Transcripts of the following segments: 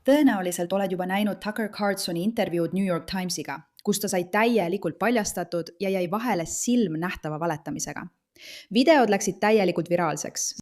Tõenäoliselt oled juba näinud Tucker Carlsoni intervjuud New York Timesiga, kus ta sai täielikult paljastatud ja jäi vahele silmnähtava valetamisega. Videod läksid täielikult viraalseks.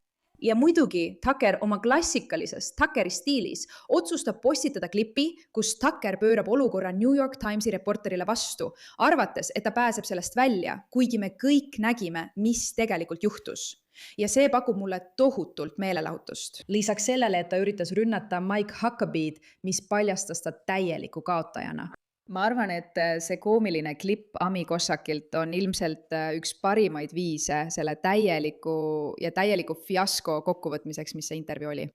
Ja muidugi Tucker oma klassikalises Tuckeri stiilis otsustab postitada klipi, kus Tucker pöörab olukorra New York Timesi reporterile vastu, arvates, et ta pääseb sellest välja, kuigi me kõik nägime, mis tegelikult juhtus. Ja see pakub mulle tohutult meelelahutust. Lisaks sellele, et ta üritas rünnata Mike Huckabeed, mis paljastas ta täieliku kaotajana. Ma arvan, et see koomiline klipp Ami Kossakilt on ilmselt üks parimaid viise selle täieliku fiasko kokkuvõtmiseks, mis see intervjuu oli.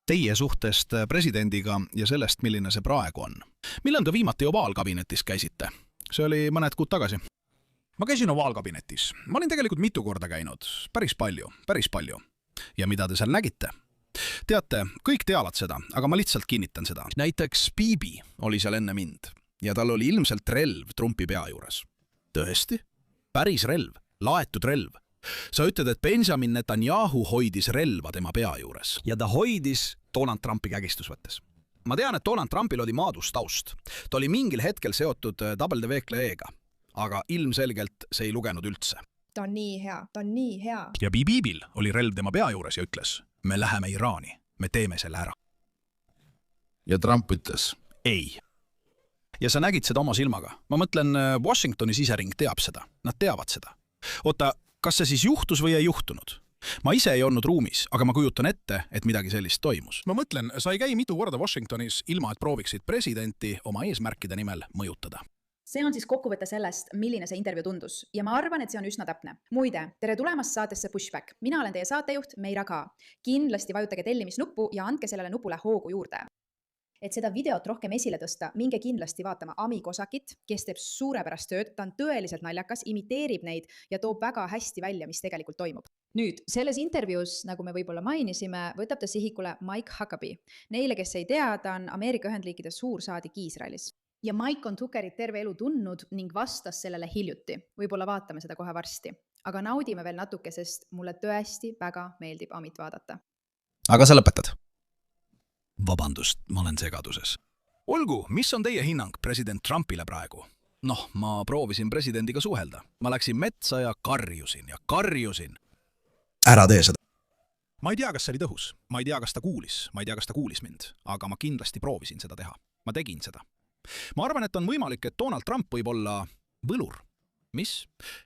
Teie suhtest presidendiga ja sellest, milline see praegu on. Millal te viimati ovaalkabinetis käisite? See oli mõned kuud tagasi. Ma käisin ovaalkabinetis. Ma olin tegelikult mitu korda käinud. Päris palju. Ja mida te seal nägite? Teate, kõik teavad seda, aga ma lihtsalt kinnitan seda. Näiteks Bibi oli seal enne mind. Ja tal oli ilmselt relv Trumpi pea juures. Tõesti? Päris relv, laetud relv. Sa ütled, et Benjamin Netanyahu hoidis relva tema pea juures. Ja ta hoidis Donald Trumpi kägistus võttes. Ma tean, et Donald Trumpil oli maadustaust. Ta oli mingil hetkel seotud WWE'ga, aga ilmselgelt see ei lugenud üldse. Ta on nii hea. Ja Bibil oli relv tema pea juures ja ütles, me läheme Iraani, me teeme selle ära. Ja Trump ütles, ei. Ja sa nägid seda oma silmaga. Ma mõtlen, Washingtoni sisering teab seda. Nad teavad seda. Oota, kas see siis juhtus või ei juhtunud? Ma ise ei olnud ruumis, aga ma kujutan ette, et midagi sellist toimus. Ma mõtlen, sa ei käi mitu korda Washingtonis ilma, et prooviksid presidenti oma eesmärkide nimel mõjutada. See on siis kokkuvõte sellest, milline see intervjuu tundus. Ja ma arvan, et see on üsna täpne. Muide, tere tulemast saatesse Pushback. Mina olen teie saatejuht Meira K. Kindlasti vajutage tellimisnuppu ja andke sellele nupule hoogu juurde. Et seda videot rohkem esile tõsta, minge kindlasti vaatama Ami Kossakit, kes teeb suurepärast tööd, ta on tõeliselt naljakas, imiteerib neid ja toob väga hästi välja, mis tegelikult toimub. Nüüd, selles intervjuus, nagu me võib-olla mainisime, võtab ta sihikule Mike Huckabee. Neile, kes ei tea, ta on Ameerika Ühendriikide suursaadik Iisraelis. Ja Mike on Tuckerit terve elu tundnud ning vastas sellele hiljuti. Võib-olla vaatame seda kohe varsti. Aga naudime veel natuke, sest mulle tõesti väga meeldib Amit vaadata. Aga sa lõpetad? Vabandust, ma olen segaduses. Olgu, mis on teie hinnang president Trumpile praegu? Ma proovisin presidendiga suhelda. Ma läksin metsa ja karjusin. Ära tee seda. Ma ei tea, kas see oli tõhus. Ma ei tea, kas ta kuulis mind. Aga ma kindlasti proovisin seda teha. Ma tegin seda. Ma arvan, et on võimalik, et Donald Trump võib olla võlur. Mis?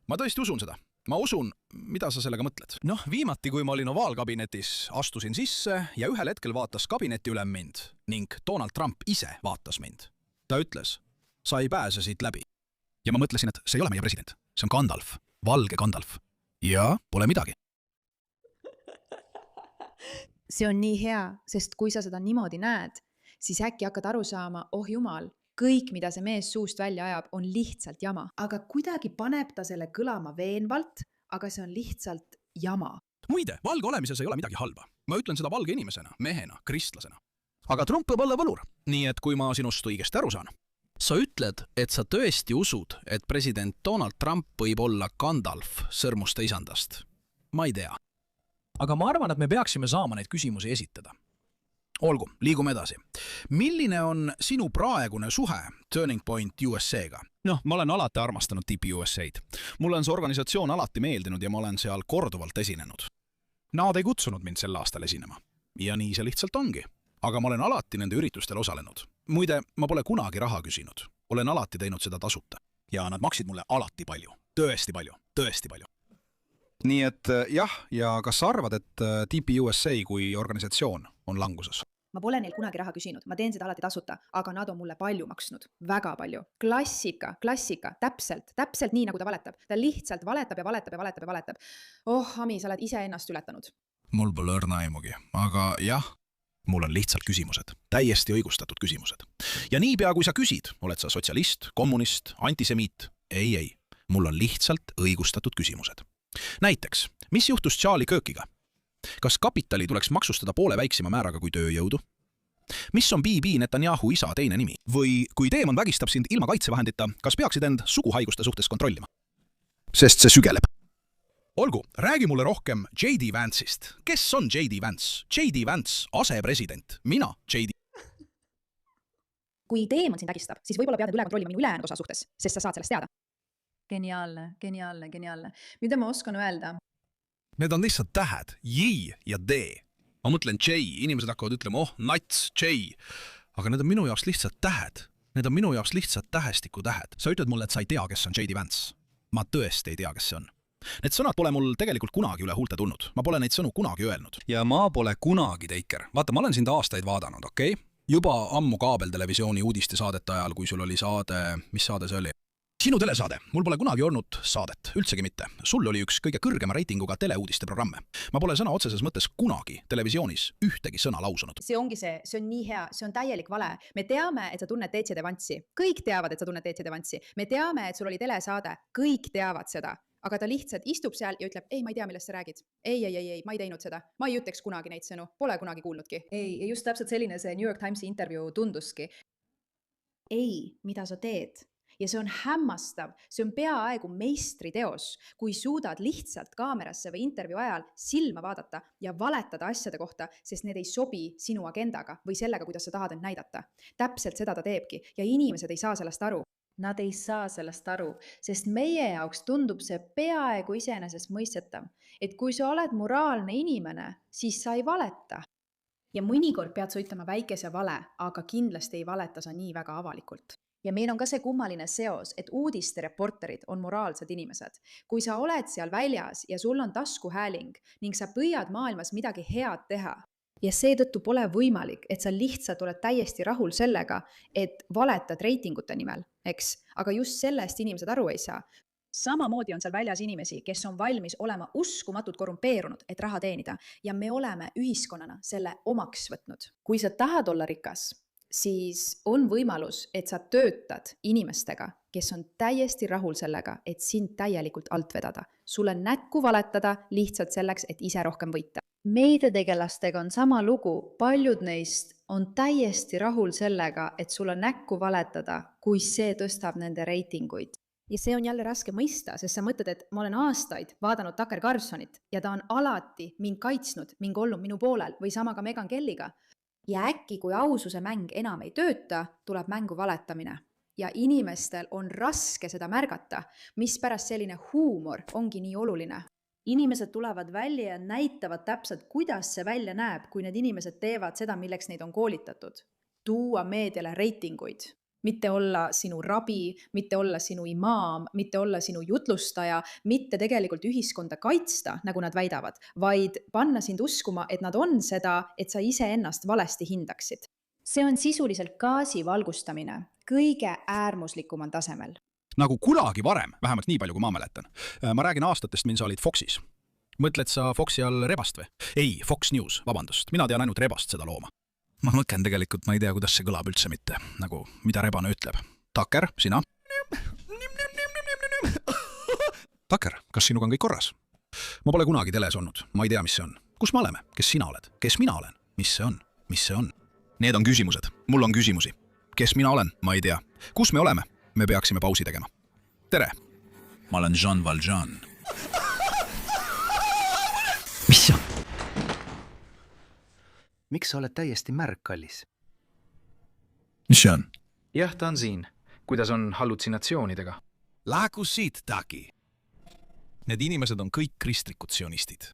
Ma tõesti usun seda. Ma usun, mida sa sellega mõtled? Viimati, kui ma olin ovaalkabinetis, astusin sisse ja ühel hetkel vaatas kabineti ülem mind ning Donald Trump ise vaatas mind. Ta ütles, sa ei pääse siit läbi. Ja ma mõtlesin, et see ei ole meie president. See on Gandalf, valge Gandalf. Ja pole midagi. See on nii hea, sest kui sa seda niimoodi näed, siis äkki hakkad aru saama, oh jumal, kõik, mida see mees suust välja ajab, on lihtsalt jama. Aga kuidagi paneb ta selle kõlama veenvalt, aga see on lihtsalt jama. Muide, valge olemises ei ole midagi halba. Ma ütlen seda valge inimesena, mehena, kristlasena. Aga Trump võib olla võlur. Nii et kui ma sinust õigesti aru saan. Sa ütled, et sa tõesti usud, et president Donald Trump võib olla Gandalf sõrmuste isandast. Ma ei tea. Aga ma arvan, et me peaksime saama neid küsimusi esitada. Olgu, liigume edasi. Milline on sinu praegune suhe Turning Point USA-ga? Ma olen alati armastanud Tipi USA-d. Mulle on see organisatsioon alati meeldinud ja ma olen seal korduvalt esinenud. Nad ei kutsunud mind sel aastal esinema. Ja nii see lihtsalt ongi. Aga ma olen alati nende üritustel osalenud. Muide, ma pole kunagi raha küsinud. Olen alati teinud seda tasuta. Ja nad maksid mulle alati palju. Tõesti palju. Nii et jah, ja kas sa arvad, et Tipi USA kui organisatsioon on languses? Ma pole neil kunagi raha küsinud, ma teen seda alati tasuta, aga nad on mulle palju maksnud, väga palju. Klassika, täpselt nii, nagu ta valetab. Ta lihtsalt valetab. Oh, Ami, sa oled ise ennast ületanud. Mul pole õrna aimugi, aga jah, mul on lihtsalt küsimused, täiesti õigustatud küsimused. Ja niipea, kui sa küsid, oled sa sotsialist, kommunist, antisemiit? Ei, mul on lihtsalt õigustatud küsimused. Näiteks, mis juhtus Charlie Kirkiga? Kas kapitali tuleks maksustada poole väiksema määraga kui tööjõudu? Mis on Bibi Netanyahu isa teine nimi? Või kui teemon vägistab sind ilma kaitsevahendita, kas peaksid end suguhaiguste suhtes kontrollima? Sest see sügeleb. Olgu, räägi mulle rohkem J.D. Vance'ist. Kes on J.D. Vance? J.D. Vance, asepresident. Mina, J.D. kui teemant sind ägistab, siis võib-olla pead nüüd üle kontrollima minu ülejäänud osa suhtes, sest sa saad sellest teada. Geniaalne. Mida ma oskan öelda? Need on lihtsalt tähed, J ja D. Ma mõtlen J, inimesed hakkavad ütlema, nats, J. Aga need on minu jaoks lihtsalt tähed. Need on minu jaoks lihtsalt tähestiku tähed. Sa ütled mulle, et sa ei tea, kes on J.D. Vance. Ma tõesti ei tea, kes see on. Need sõnad pole mul tegelikult kunagi üle huulte tulnud. Ma pole neid sõnu kunagi öelnud. Ja ma pole kunagi, Teiker. Vaata, ma olen sind aastaid vaadanud, okei? Juba ammu kaabeltelevisiooni uudiste saadete ajal, kui sul oli saade, mis saade see oli? Sinu telesaade. Mul pole kunagi olnud saadet, üldsegi mitte. Sul oli üks kõige kõrgema reitinguga teleuudiste programme. Ma pole sõna otseses mõttes kunagi televisioonis ühtegi sõna lausunud. See ongi see on nii hea, see on täielik vale. Me teame, et sa tunned J.D. Vance'i. Kõik teavad, et sa tunned J.D. Vance'i. Me teame, et sul oli telesaade. Kõik teavad seda. Aga ta lihtsalt istub seal ja ütleb, ei, ma ei tea, millest sa räägid. Ei, ma ei teinud seda. Ma ei ütleks kunagi neid sõnu. Pole kunagi kuulnudki. Ei, just täpselt selline see New York Timesi intervjuu tunduski. Ei, mida sa teed? Ja see on hämmastav, see on peaaegu meistriteos, kui suudad lihtsalt kaamerasse või intervjuu ajal silma vaadata ja valetada asjade kohta, sest need ei sobi sinu agendaga või sellega, kuidas sa tahad end näidata. Täpselt seda ta teebki ja inimesed ei saa sellest aru. Nad ei saa sellest aru, sest meie jaoks tundub see peaaegu iseenesest mõistetav, et kui sa oled moraalne inimene, siis sa ei valeta. Ja mõnikord pead sa ütlema väikese vale, aga kindlasti ei valeta sa nii väga avalikult. Ja meil on ka see kummaline seos, et uudiste reporterid on moraalsed inimesed. Kui sa oled seal väljas ja sul on taskuhääling ning sa püüad maailmas midagi head teha ja seetõttu pole võimalik, et sa lihtsalt oled täiesti rahul sellega, et valetad reitingute nimel, eks? Aga just sellest inimesed aru ei saa. Samamoodi on seal väljas inimesi, kes on valmis olema uskumatult korrumpeerunud, et raha teenida ja me oleme ühiskonnana selle omaks võtnud. Kui sa tahad olla rikas, siis on võimalus, et sa töötad inimestega, kes on täiesti rahul sellega, et sind täielikult alt vedada. Sulle näkku valetada lihtsalt selleks, et ise rohkem võita. Meediategelastega on sama lugu. Paljud neist on täiesti rahul sellega, et sulle näkku valetada, kui see tõstab nende reitinguid. Ja see on jälle raske mõista, sest sa mõtled, et ma olen aastaid vaadanud Tucker Carlsonit ja ta on alati mind kaitsnud, mind olnud minu poolel või sama ka Meghan Kellyga. Ja äkki, kui aususe mäng enam ei tööta, tuleb mängu valetamine. Ja inimestel on raske seda märgata, mispärast selline huumor ongi nii oluline. Inimesed tulevad välja ja näitavad täpselt, kuidas see välja näeb, kui need inimesed teevad seda, milleks neid on koolitatud. Tuua meediale reitinguid. Mitte olla sinu rabi, mitte olla sinu imaam, mitte olla sinu jutlustaja, mitte tegelikult ühiskonda kaitsta, nagu nad väidavad, vaid panna sind uskuma, et nad on seda, et sa ise ennast valesti hindaksid. See on sisuliselt gaasi valgustamine kõige äärmuslikumal tasemel. Nagu kunagi varem, vähemalt nii palju, kui ma mäletan. Ma räägin aastatest, mil sa olid Foxis. Mõtled sa Foxi all Rebast või? Ei, Fox News, vabandust. Mina tean ainult Rebast seda looma. Ma mõtlen tegelikult, ma ei tea, kuidas see kõlab üldse mitte. Nagu, mida Rebane ütleb. Tucker, sina? Tucker, kas sinuga on kõik korras? Ma pole kunagi teles olnud. Ma ei tea, mis see on. Kus me oleme? Kes sina oled? Kes mina olen? Mis see on? Mis see on? Need on küsimused. Mul on küsimusi. Kes mina olen? Ma ei tea. Kus me oleme? Me peaksime pausi tegema. Tere! Ma olen Jean Valjean. Mis see on? Miks sa oled täiesti märg, kallis? Mis see on? Jah, ta on siin. Kuidas on hallutsinatsioonidega? Lähegu siit, Taki. Need inimesed on kõik kristlikud sionistid.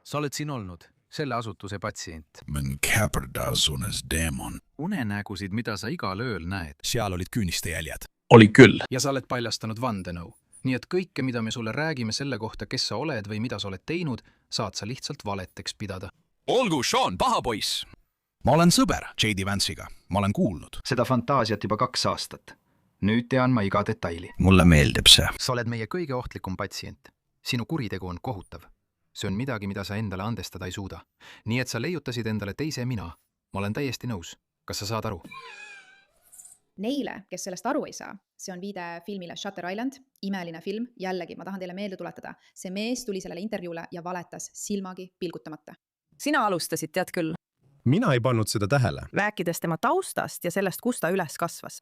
Sa oled siin olnud, selle asutuse patsient. Mən käperdasunes demon. Unenägusid, mida sa igal ööl näed. Seal olid küüniste jäljed. Oli küll. Ja sa oled paljastanud vandenõu. Nii et kõike, mida me sulle räägime selle kohta, kes sa oled või mida sa oled teinud, saad sa lihtsalt valeteks pidada. Olgu, Sean, paha poiss! Ma olen sõber J.D. Vance'iga. Ma olen kuulnud. Seda fantaasiat juba 2 aastat. Nüüd tean ma iga detaili. Mulle meeldib see. Sa oled meie kõige ohtlikum patsient. Sinu kuritegu on kohutav. See on midagi, mida sa endale andestada ei suuda. Nii et sa leiutasid endale teise mina. Ma olen täiesti nõus. Kas sa saad aru? Neile, kes sellest aru ei saa, see on viide filmile Shutter Island, imeline film. Jällegi, ma tahan teile meelde tuletada. See mees tuli sellele intervjuule ja valetas silmagi pilgutamata. Sina alustasid, tead küll. Mina ei pannud seda tähele. Rääkides tema taustast ja sellest, kus ta üles kasvas.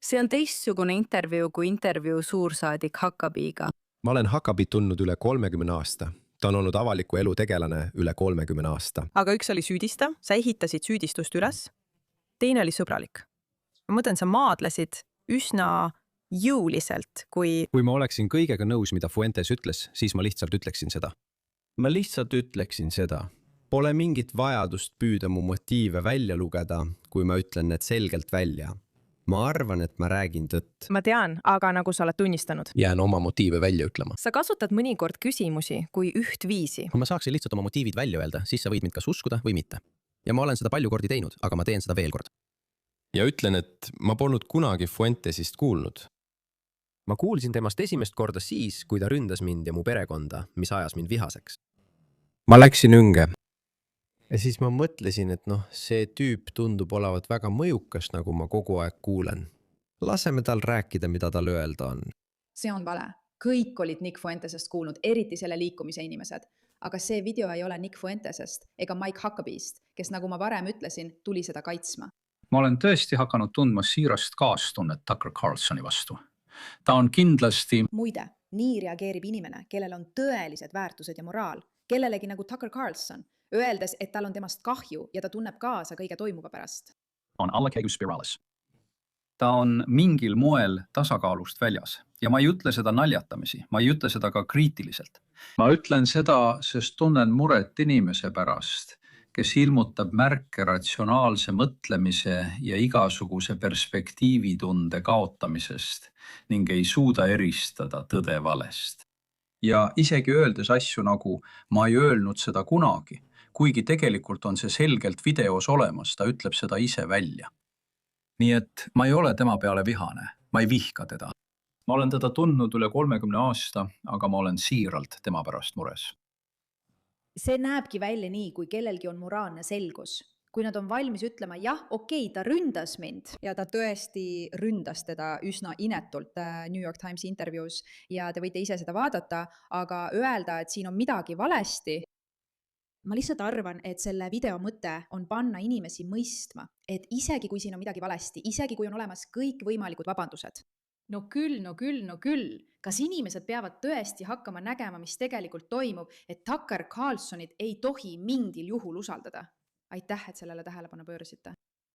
See on teistsugune intervjuu kui intervjuu suursaadik Huckabee'ga. Ma olen Huckabee tundnud üle 30 aasta. Ta on olnud avaliku elu tegelane üle 30 aasta. Aga üks oli süüdistav, sa ehitasid süüdistust üles. teine oli sõbralik. Ma mõtlen, sa maadlesid üsna jõuliselt, kui ma oleksin kõigega nõus, mida Fuentes ütles, siis ma lihtsalt ütleksin seda. Ma lihtsalt ütleksin seda. Pole mingit vajadust püüda mu motiive välja lugeda, kui ma ütlen need selgelt välja. Ma arvan, et ma räägin tõtt. ma tean, aga nagu sa oled tunnistanud. Jään oma motiive välja ütlema. Sa kasutad mõnikord küsimusi kui üht viisi. Kui ma saaksin lihtsalt oma motiivid välja öelda, siis sa võid mind kas uskuda või mitte. Ja ma olen seda palju kordi teinud, aga ma teen seda veel kord. Ja ütlen, et ma polnud kunagi Fuentesist kuulnud. Ma kuulsin temast esimest korda siis, kui ta ründas mind ja mu perekonda, mis ajas mind vihaseks. Ma läksin õnge. Ja siis ma mõtlesin, et see tüüp tundub olevat väga mõjukas, nagu ma kogu aeg kuulen. Laseme tal rääkida, mida tal öelda on. See on vale. Kõik olid Nick Fuentesest kuulnud, eriti selle liikumise inimesed. Aga see video ei ole Nick Fuentesest ega Mike Huckabeest, kes nagu ma varem ütlesin, tuli seda kaitsma. Ma olen tõesti hakanud tundma siirast kaastunnet Tucker Carlsoni vastu. Ta on kindlasti... Muide, nii reageerib inimene, kellel on tõelised väärtused ja moraal, kellelegi nagu Tucker Carlson, öeldes, et tal on temast kahju ja ta tunneb kaasa kõige toimuva pärast. On allakäigus spiraalis. Ta on mingil moel tasakaalust väljas ja ma ei ütle seda naljatamisi, ma ei ütle seda ka kriitiliselt. Ma ütlen seda, sest tunnen muret inimese pärast, kes ilmutab märke ratsionaalse mõtlemise ja igasuguse perspektiivitunde kaotamisest ning ei suuda eristada tõde valest. Ja isegi öeldes asju nagu ma ei öelnud seda kunagi, kuigi tegelikult on see selgelt videos olemas, ta ütleb seda ise välja. Nii et ma ei ole tema peale vihane, ma ei vihka teda. Ma olen teda tundnud üle 30 aasta, aga ma olen siiralt tema pärast mures. See näebki välja nii, kui kellelgi on moraalne selgus. Kui nad on valmis ütlema, jah, okei, ta ründas mind. Ja ta tõesti ründas teda üsna inetult New York Timesi intervjuus ja te võite ise seda vaadata, aga öelda, et siin on midagi valesti. Ma lihtsalt arvan, et selle video mõte on panna inimesi mõistma, et isegi kui siin on midagi valesti, isegi kui on olemas kõik võimalikud vabandused. No küll. Kas inimesed peavad tõesti hakkama nägema, mis tegelikult toimub, et Tucker Carlsonit ei tohi mingil juhul usaldada? Aitäh, et sellele tähelepanu pöörasite.